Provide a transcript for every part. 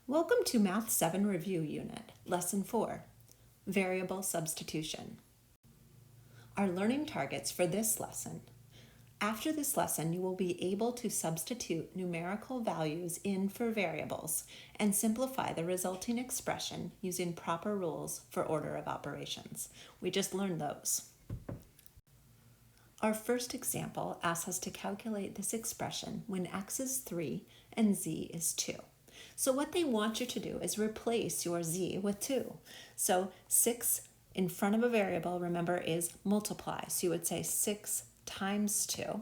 Welcome to Math 7 Review Unit, Lesson 4, Variable Substitution. Our learning targets for this lesson. After this lesson, you will be able to substitute numerical values in for variables and simplify the resulting expression using proper rules for order of operations. We just learned those. Our first example asks us to calculate this expression when x is 3 and z is 2. So what they want you to do is replace your z with 2. So 6 in front of a variable, remember, is multiply. So you would say 6 times 2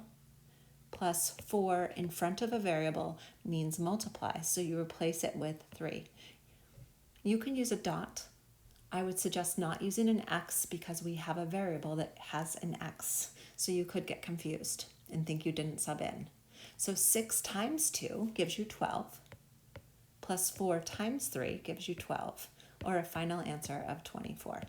plus 4 in front of a variable means multiply. So you replace it with 3. You can use a dot. I would suggest not using an x because we have a variable that has an x. So you could get confused and think you didn't sub in. So 6 times 2 gives you 12. Plus 4 times 3 gives you 12, or a final answer of 24.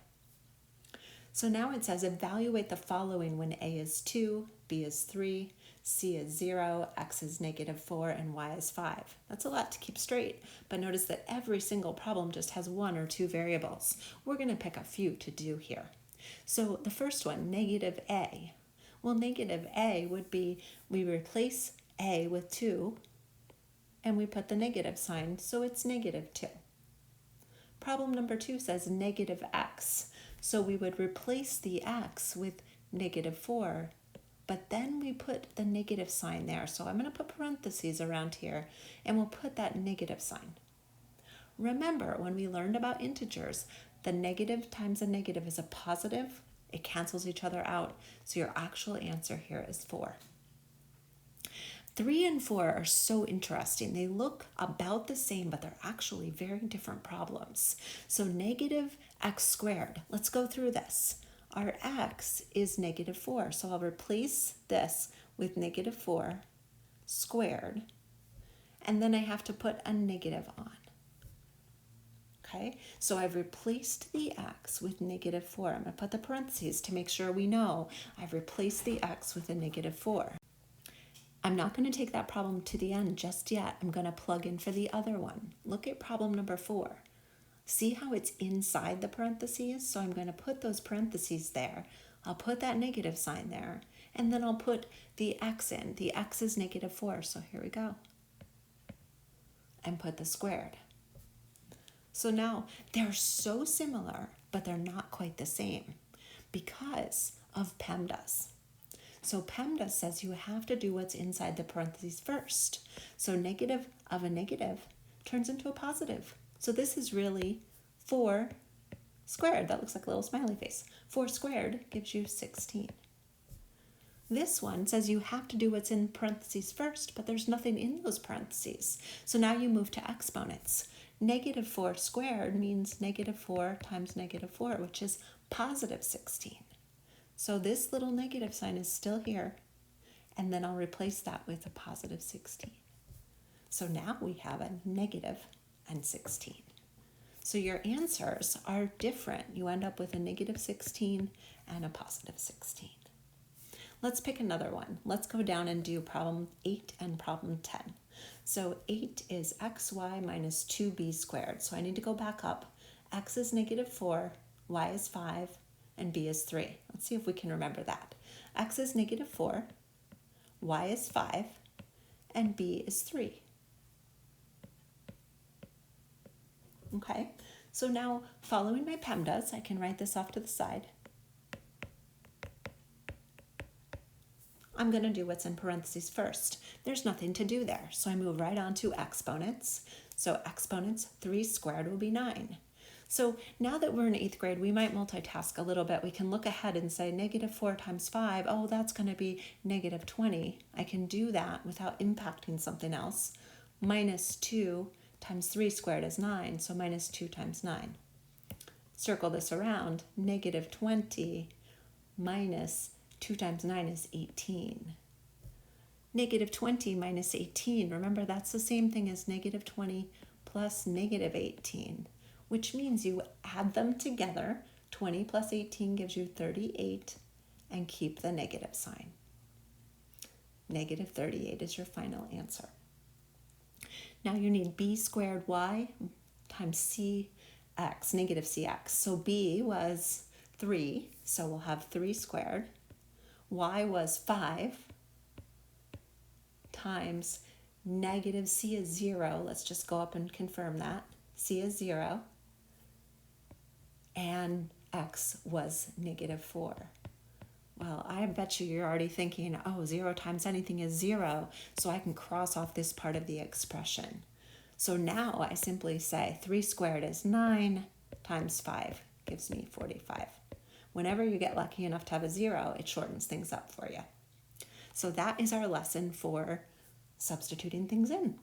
So now it says evaluate the following when a is 2, b is 3, c is 0, x is -4, and y is 5. That's a lot to keep straight, but notice that every single problem just has 1 or 2 variables. We're going to pick a few to do here. So the first one, -a. Well, -a would be we replace a with 2, and we put the negative sign, so it's -2. Problem number 2 says -x. So we would replace the x with -4, but then we put the negative sign there. So I'm going to put parentheses around here, and we'll put that negative sign. Remember, when we learned about integers, the negative times a negative is a positive. It cancels each other out, so your actual answer here is 4. 3 and 4 are so interesting. They look about the same, but they're actually very different problems. So -x squared, let's go through this. Our x is -4, so I'll replace this with -4 squared, and then I have to put a negative on. Okay, so I've replaced the x with -4. I'm going to put the parentheses to make sure we know I've replaced the x with a -4. I'm not going to take that problem to the end just yet. I'm going to plug in for the other one. Look at problem number 4. See how it's inside the parentheses? So I'm going to put those parentheses there. I'll put that negative sign there, and then I'll put the x in. The x is -4, so here we go. And put the squared. So now they're so similar, but they're not quite the same because of PEMDAS. So PEMDAS says you have to do what's inside the parentheses first. So negative of a negative turns into a positive. So this is really 4 squared. That looks like a little smiley face. 4 squared gives you 16. This one says you have to do what's in parentheses first, but there's nothing in those parentheses. So now you move to exponents. -4 squared means -4 times -4, which is positive 16. So this little negative sign is still here, and then I'll replace that with a positive 16. So now we have a negative and 16. So your answers are different. You end up with a -16 and a positive 16. Let's pick another one. Let's go down and do problem 8 and problem 10. So 8 is xy minus 2b squared. So I need to go back up. X is -4, y is 5, and b is 3. Let's see if we can remember that. X is -4, y is 5, and b is 3. Okay, so now following my PEMDAS, I can write this off to the side. I'm going to do what's in parentheses first. There's nothing to do there, so I move right on to exponents. So exponents, 3 squared will be 9. So now that we're in 8th grade, we might multitask a little bit. We can look ahead and say -4 times 5, oh, that's going to be -20. I can do that without impacting something else. -2 times 3 squared is 9, so -2 times 9. Circle this around, -20 minus 2 times 9 is 18. -20 minus 18, remember that's the same thing as -20 plus -18. Which means you add them together. 20 plus 18 gives you 38, and keep the negative sign. -38 is your final answer. Now you need b squared y times cx, negative cx. So b was 3, so we'll have 3 squared. Y was 5 times negative c is 0. Let's just go up and confirm that. C is 0. And x was negative 4. Well, I bet you're already thinking, oh, 0 times anything is 0, so I can cross off this part of the expression. So now I simply say 3 squared is 9 times 5 gives me 45. Whenever you get lucky enough to have a 0, it shortens things up for you. So that is our lesson for substituting things in.